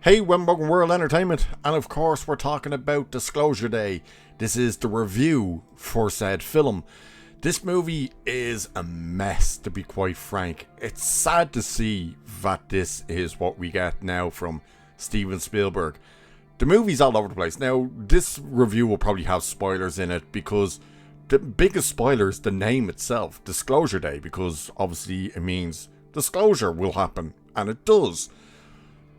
Hey, Wembogan World Entertainment, and of course we're talking about Disclosure Day. This is the review for said film. This movie is a mess, to be quite frank. It's sad to see that this is what we get now from Steven Spielberg. The movie's all over the place. Now, this review will probably have spoilers in it because the biggest spoiler is the name itself, Disclosure Day, because obviously it means disclosure will happen, and it does.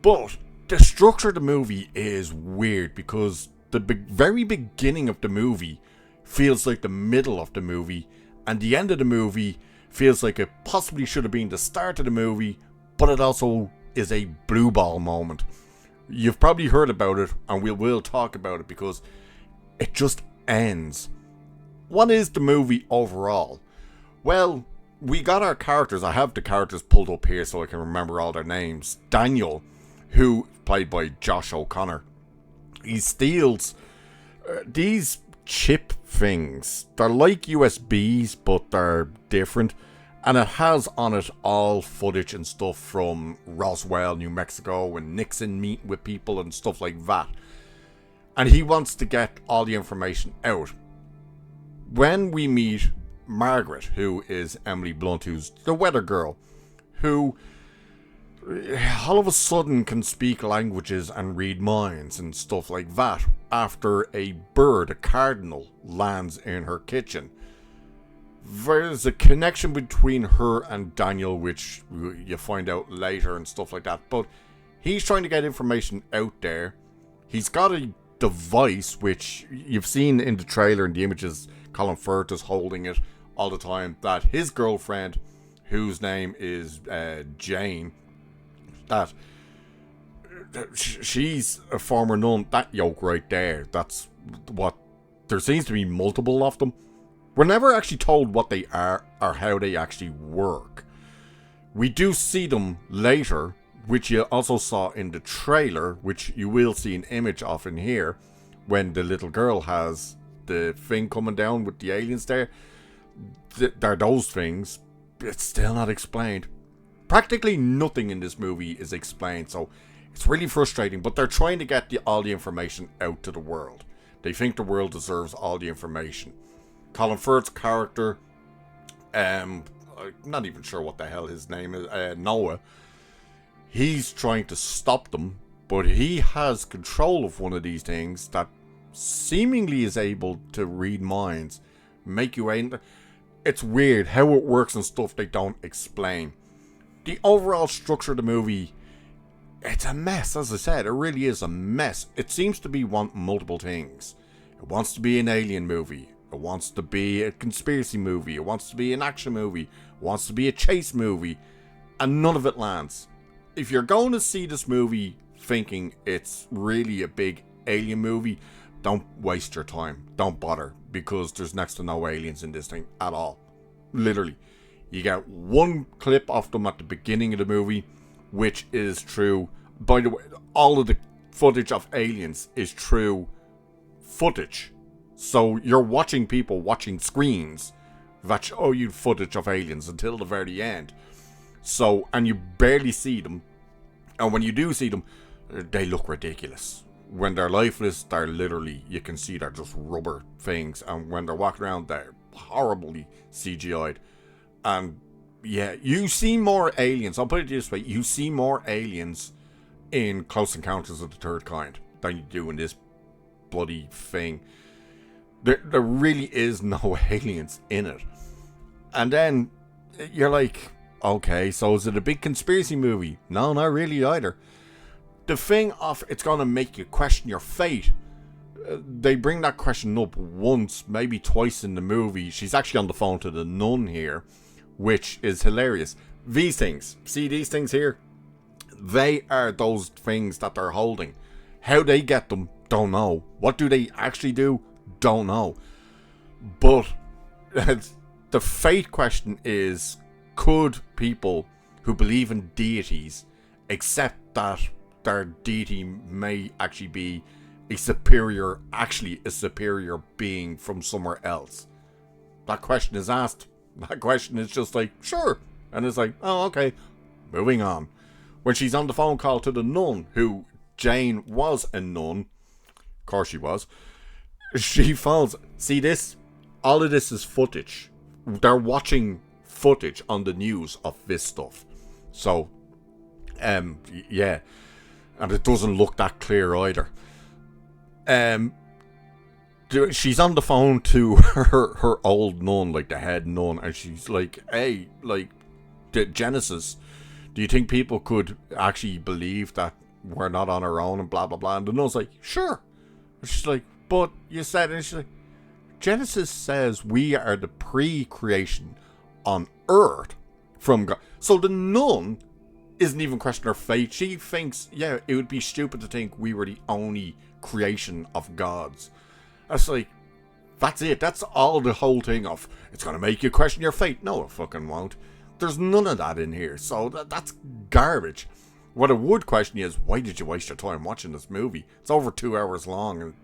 But the structure of the movie is weird because the very beginning of the movie feels like the middle of the movie, and the end of the movie feels like it possibly should have been the start of the movie, but it also is a blue ball moment. You've probably heard about it, and we will talk about it because it just ends. What is the movie overall? Well, we got our characters. I have the characters pulled up here so I can remember all their names. Daniel, who played by Josh O'Connor, he steals these chip things. They're like USBs, but they're different, and it has on it all footage and stuff from Roswell, New Mexico, and Nixon meeting with people and stuff like that. And he wants to get all the information out. When we meet Margaret, who is Emily Blunt, who's the weather girl, who all of a sudden can speak languages and read minds and stuff like that after a bird, a cardinal, lands in her kitchen. There's a connection between her and Daniel, which you find out later and stuff like that, but he's trying to get information out there. He's got a device which you've seen in the trailer and the images. Colin Firth is holding it all the time, that his girlfriend, whose name is Jane, that she's a former nun, that yoke right there, that's what, there seems to be multiple of them. We're never actually told what they are or how they actually work. We do see them later, which you also saw in the trailer, which you will see an image of in here, when the little girl has the thing coming down with the aliens there. They're those things. It's still not explained. Practically nothing in this movie is explained, so it's really frustrating, but they're trying to get all the information out to the world. They think the world deserves all the information. Colin Firth's character, I'm not even sure what the hell his name is, Noah, he's trying to stop them, but he has control of one of these things that seemingly is able to read minds, make you angry. It's weird how it works and stuff they don't explain. The overall structure of the movie, it's a mess. As I said, it really is a mess. It seems to be want multiple things. It wants to be an alien movie. It wants to be a conspiracy movie. It wants to be an action movie. It wants to be a chase movie. And none of it lands. If you're going to see this movie thinking it's really a big alien movie, don't waste your time. Don't bother, because there's next to no aliens in this thing at all. Literally. You get one clip of them at the beginning of the movie, which is true. By the way, all of the footage of aliens is true footage. So you're watching people watching screens that show you footage of aliens until the very end. So, and you barely see them. And when you do see them, they look ridiculous. When they're lifeless, they're literally, you can see they're just rubber things. And when they're walking around, they're horribly CGI'd. And yeah, you see more aliens. I'll put it this way. You see more aliens in Close Encounters of the Third Kind than you do in this bloody thing. There really is no aliens in it. And then you're like, okay, so is it a big conspiracy movie? No, not really either. The thing of it's going to make you question your fate. They bring that question up once, maybe twice in the movie. She's actually on the phone to the nun here, which is hilarious. These things, see these things here? They are those things that they're holding. How they get them, don't know. What do they actually do? Don't know. But the fate question is, could people who believe in deities accept that their deity may actually be a superior being from somewhere else? That question is asked. That question is just like, sure. And it's like, oh, okay, moving on. When she's on the phone call to the nun, who Jane was a nun. Of course she was. She falls. See this? All of this is footage. They're watching footage on the news of this stuff. So, yeah. And it doesn't look that clear either. She's on the phone to her old nun, like the head nun, and she's like, hey, like, the Genesis, do you think people could actually believe that we're not on our own and blah, blah, blah? And the nun's like, sure. And she's like, but you said, and she's like, Genesis says we are the pre-creation on earth from God. So the nun isn't even questioning her faith. She thinks, yeah, it would be stupid to think we were the only creation of God's. It's like, that's it. That's all the whole thing of, it's going to make you question your faith. No, it fucking won't. There's none of that in here. So that's garbage. What I would question is, why did you waste your time watching this movie? It's over 2 hours long. And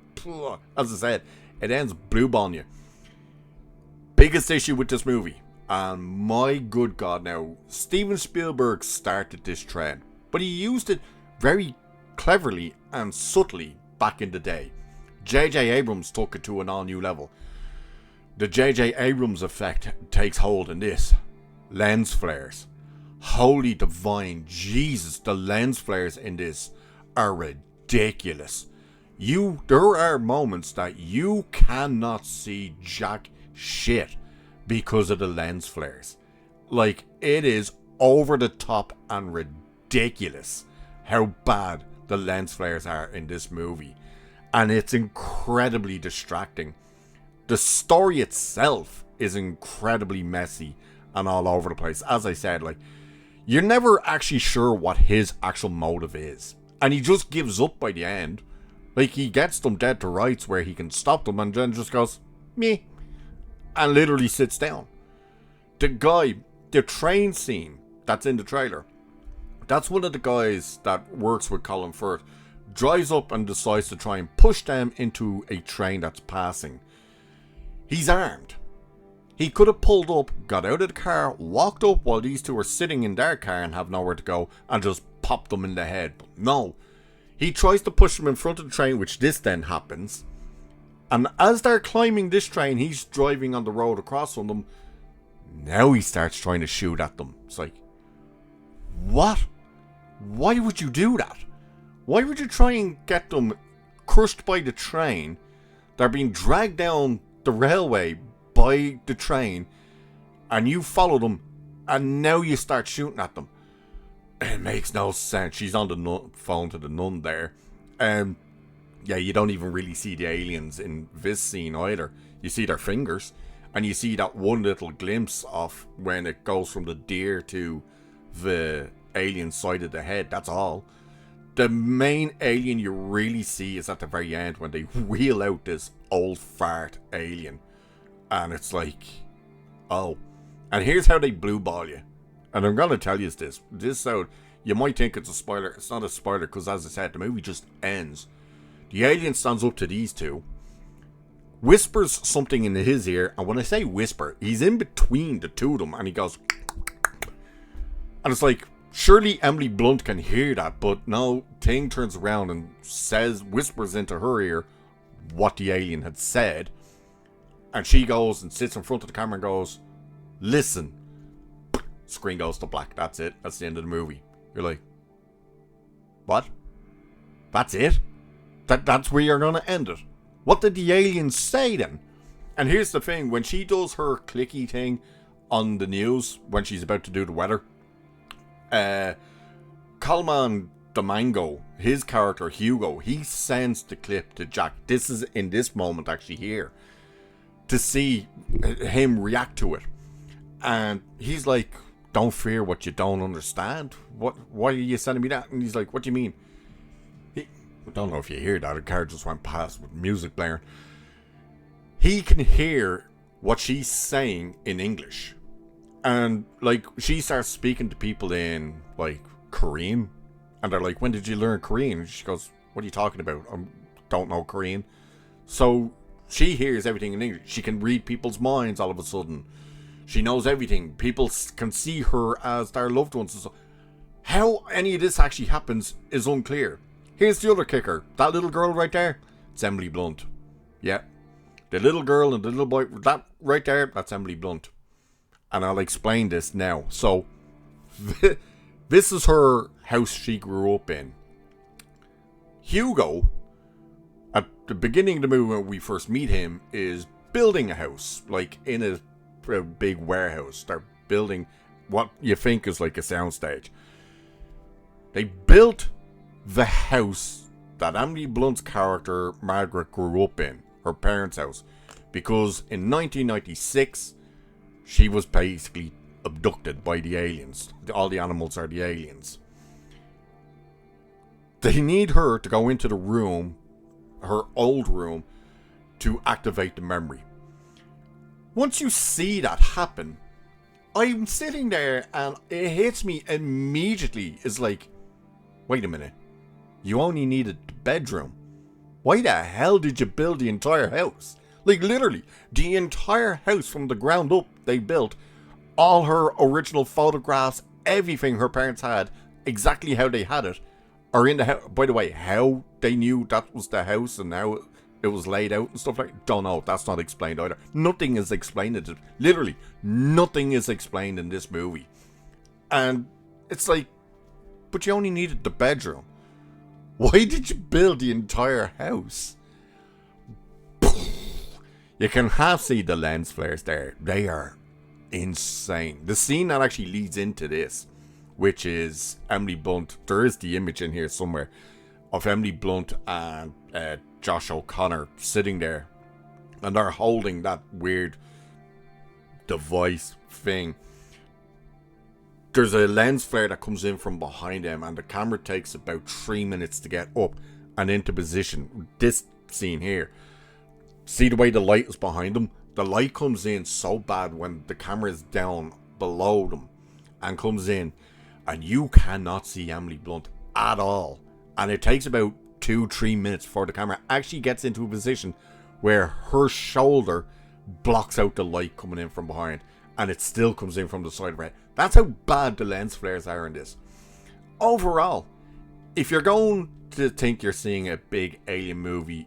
as I said, it ends blue on you. Biggest issue with this movie. And my good God now, Steven Spielberg started this trend. But he used it very cleverly and subtly back in the day. J.J. Abrams took it to an all-new level. The J.J. Abrams effect takes hold in this. Lens flares. Holy divine Jesus, the lens flares in this are ridiculous. There are moments that you cannot see jack shit because of the lens flares. Like, it is over the top and ridiculous how bad the lens flares are in this movie. And it's incredibly distracting. The story itself is incredibly messy and all over the place. As I said, like, you're never actually sure what his actual motive is. And he just gives up by the end. Like, he gets them dead to rights where he can stop them and then just goes, meh. And literally sits down. The train scene that's in the trailer, that's one of the guys that works with Colin Firth. Drives up and decides to try and push them into a train that's passing. He's armed. He could have pulled up, got out of the car, walked up while these two are sitting in their car and have nowhere to go, and just popped them in the head. But no. He tries to push them in front of the train, which this then happens. And as they're climbing this train, he's driving on the road across from them. Now he starts trying to shoot at them. It's like, what? Why would you do that? Why would you try and get them crushed by the train? They're being dragged down the railway by the train, and you follow them, and now you start shooting at them. It makes no sense. She's on the phone to the nun there. Yeah, you don't even really see the aliens in this scene either. You see their fingers, and you see that one little glimpse of when it goes from the deer to the alien side of the head. That's all. The main alien you really see is at the very end when they wheel out this old fart alien. And it's like, oh. And here's how they blue ball you. And I'm going to tell you this. This out, you might think it's a spoiler. It's not a spoiler because, as I said, the movie just ends. The alien stands up to these two, whispers something in his ear. And when I say whisper, he's in between the two of them. And he goes, and it's like, surely Emily Blunt can hear that, but no, Ting turns around and whispers into her ear what the alien had said. And she goes and sits in front of the camera and goes, listen. Screen goes to black. That's it. That's the end of the movie. You're like, what? That's it? That's where you're going to end it? What did the alien say then? And here's the thing. When she does her clicky thing on the news, when she's about to do the weather, Coleman the Mango, his character Hugo, he sends the clip to Jack. This is in this moment actually here to see him react to it, and he's like, "Don't fear what you don't understand. Why are you sending me that?" And he's like, "What do you mean?" I don't know if you hear that. A car just went past with music blaring. He can hear what she's saying in English. And, like, she starts speaking to people in, like, Korean. And they're like, when did you learn Korean? And she goes, what are you talking about? I don't know Korean. So, she hears everything in English. She can read people's minds all of a sudden. She knows everything. People can see her as their loved ones. So how any of this actually happens is unclear. Here's the other kicker. That little girl right there, it's Emily Blunt. Yeah. The little girl and the little boy, that right there, that's Emily Blunt. And I'll explain this now. So, this is her house she grew up in. Hugo, at the beginning of the movie when we first meet him, is building a house. Like in a big warehouse. They're building what you think is like a soundstage. They built the house that Emily Blunt's character Margaret grew up in, her parents' house, because in 1996 she was basically abducted by the aliens. All the animals are the aliens. They need her to go into the room, her old room, to activate the memory. Once you see that happen, I'm sitting there and it hits me immediately. It's like, wait a minute. You only needed the bedroom. Why the hell did you build the entire house? Like literally, the entire house from the ground up they built. All her original photographs, everything her parents had, exactly how they had it, are in the house. By the way, how they knew that was the house and how it was laid out and stuff like that, don't know. That's not explained either. Nothing is explained. Literally, nothing is explained in this movie. And it's like, but you only needed the bedroom. Why did you build the entire house? You can half see the lens flares there. They are insane. The scene that actually leads into this, which is Emily Blunt. There is the image in here somewhere of Emily Blunt and Josh O'Connor sitting there, and they're holding that weird device thing. There's a lens flare that comes in from behind them, and the camera takes about 3 minutes to get up and into position. This scene here, see the way the light is behind them? The light comes in so bad when the camera is down below them and comes in, and you cannot see Emily Blunt at all. And it takes about 2-3 minutes before the camera actually gets into a position where her shoulder blocks out the light coming in from behind, and it still comes in from the side of her head. That's how bad the lens flares are in this. Overall, if you're going to think you're seeing a big alien movie,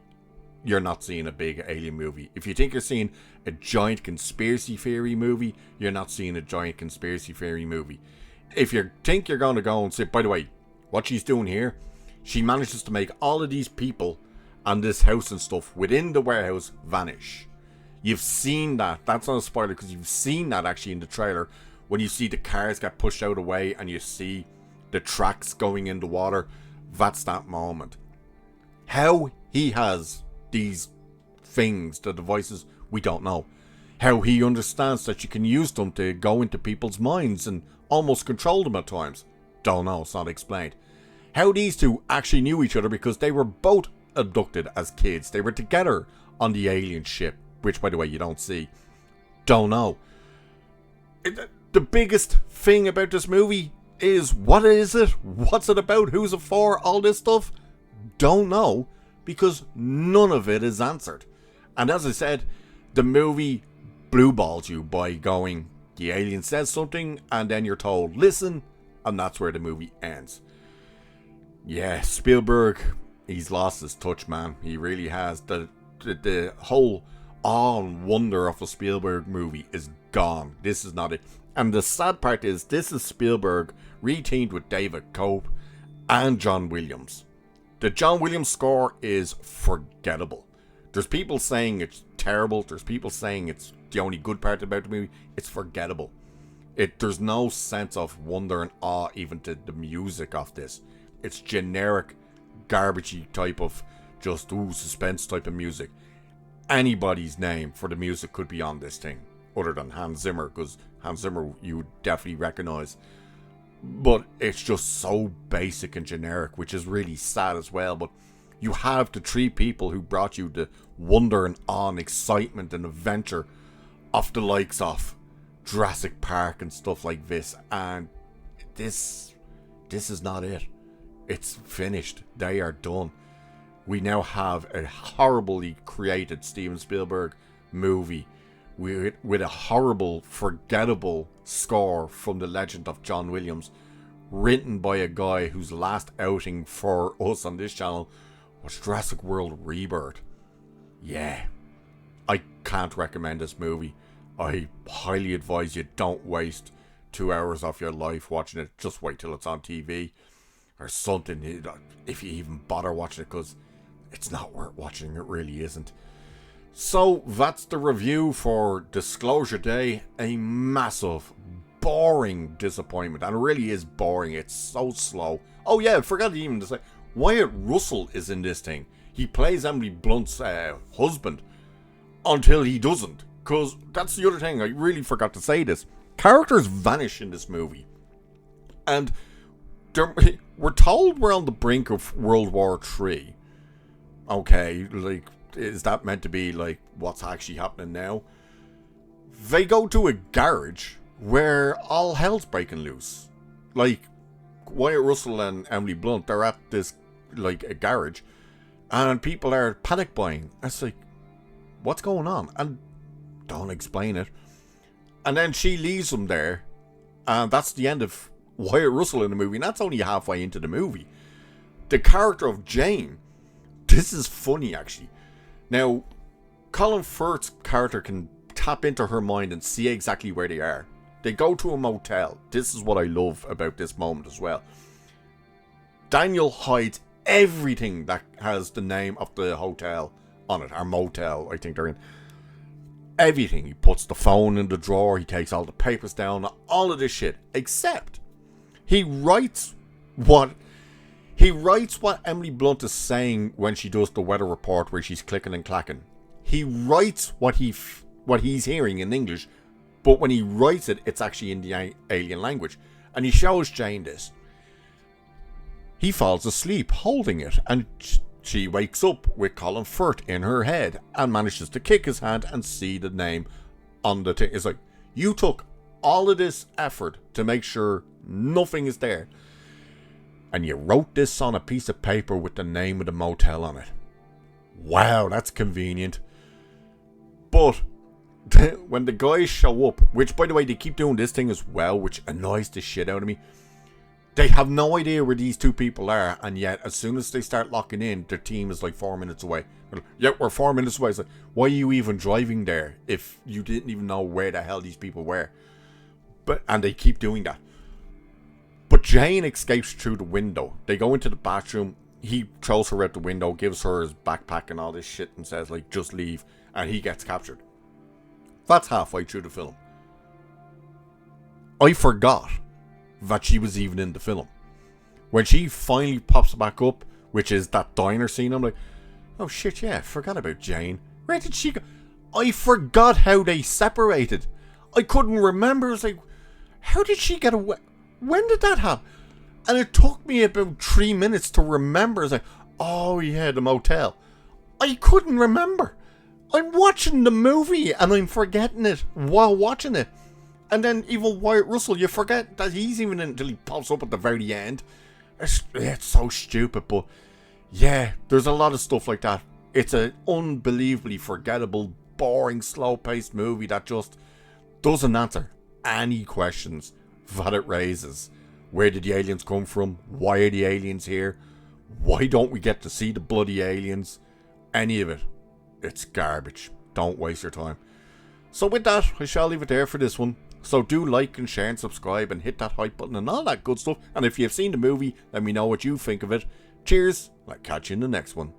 you're not seeing a big alien movie. If you think you're seeing a giant conspiracy theory movie, you're not seeing a giant conspiracy theory movie. If you think you're going to go and say, by the way, what she's doing here, she manages to make all of these people and this house and stuff within the warehouse vanish. You've seen that. That's not a spoiler because you've seen that actually in the trailer when you see the cars get pushed out of the way and you see the tracks going in the water. That's that moment. How he has these things, the devices, we don't know. How he understands that you can use them to go into people's minds and almost control them at times, don't know. It's not explained. How these two actually knew each other because they were both abducted as kids. They were together on the alien ship, which by the way you don't see. Don't know. The biggest thing about this movie is, what is it? What's it about? Who's it for? All this stuff? Don't know, because none of it is answered. And as I said, the movie blue balls you by going, the alien says something, and then you're told, listen, and that's where the movie ends. Yeah, Spielberg, he's lost his touch, man. He really has. The whole awe and wonder of a Spielberg movie is gone. This is not it. And the sad part is, this is Spielberg reteamed with David Cope and John Williams. The John Williams score is forgettable. There's people saying it's terrible. There's people saying it's the only good part about the movie. It's forgettable. There's no sense of wonder and awe even to the music of this. It's generic, garbagey type of just suspense type of music. Anybody's name for the music could be on this thing, other than Hans Zimmer, because Hans Zimmer you would definitely recognize. But it's just so basic and generic, which is really sad as well. But you have the three people who brought you the wonder and awe and excitement and adventure of the likes of Jurassic Park and stuff like this, and this is not it. It's finished. They are done. We now have a horribly created Steven Spielberg movie with a horrible, forgettable score from the legend of John Williams, written by a guy whose last outing for us on this channel was Jurassic World Rebirth. Yeah, I can't recommend this movie. I highly advise you don't waste 2 hours off your life watching it. Just wait till it's on TV or something, if you even bother watching it, because it's not worth watching. It really isn't. So that's the review for Disclosure Day. A massive, boring disappointment, and it really is boring. It's so slow. Oh yeah, I forgot even to say, Wyatt Russell is in this thing. He plays Emily Blunt's husband until he doesn't, because that's the other thing, I really forgot to say this. Characters vanish in this movie, and we're told we're on the brink of World War III. Okay, like, is that meant to be like what's actually happening now? They go to a garage where all hell's breaking loose. Like, Wyatt Russell and Emily Blunt, they're at this, like, a garage, and people are panic buying. It's like, what's going on? And don't explain it. And then she leaves them there, and that's the end of Wyatt Russell in the movie, and that's only halfway into the movie. The character of Jane, this is funny actually. Now, Colin Firth's character can tap into her mind and see exactly where they are. They go to a motel. This is what I love about this moment as well. Daniel hides everything that has the name of the hotel on it, or motel, I think they're in. Everything. He puts the phone in the drawer, he takes all the papers down, all of this shit, except he writes what Emily Blunt is saying when she does the weather report where she's clicking and clacking. He writes what he's hearing in English, but when he writes it, it's actually in the alien language. And he shows Jane this. He falls asleep holding it, and she wakes up with Colin Firth in her head and manages to kick his hand and see the name on the thing. It's like, you took all of this effort to make sure nothing is there, and you wrote this on a piece of paper with the name of the motel on it. Wow, that's convenient. But when the guys show up, which by the way, they keep doing this thing as well, which annoys the shit out of me. They have no idea where these two people are, and yet as soon as they start locking in, their team is like 4 minutes away. Like, yeah, we're 4 minutes away. It's like, why are you even driving there if you didn't even know where the hell these people were? And they keep doing that. But Jane escapes through the window. They go into the bathroom. He throws her out the window, gives her his backpack and all this shit, and says, like, just leave. And he gets captured. That's halfway through the film. I forgot that she was even in the film. When she finally pops back up, which is that diner scene, I'm like, oh shit, yeah, forgot about Jane. Where did she go? I forgot how they separated. I couldn't remember. It was like, how did she get away? When did that happen? And it took me about 3 minutes to remember. It's like, oh yeah, the motel. I couldn't remember. I'm watching the movie and I'm forgetting it while watching it. And then even Wyatt Russell, you forget that he's even in until he pops up at the very end. It's so stupid, but yeah, there's a lot of stuff like that. It's an unbelievably forgettable, boring, slow-paced movie that just doesn't answer any questions that it raises. Where did the aliens come from? Why are the aliens here? Why don't we get to see the bloody aliens? Any of it. It's garbage. Don't waste your time. So with that, I shall leave it there for this one. So do like and share and subscribe and hit that hype button and all that good stuff. And if you've seen the movie, let me know what you think of it. Cheers. I'll catch you in the next one.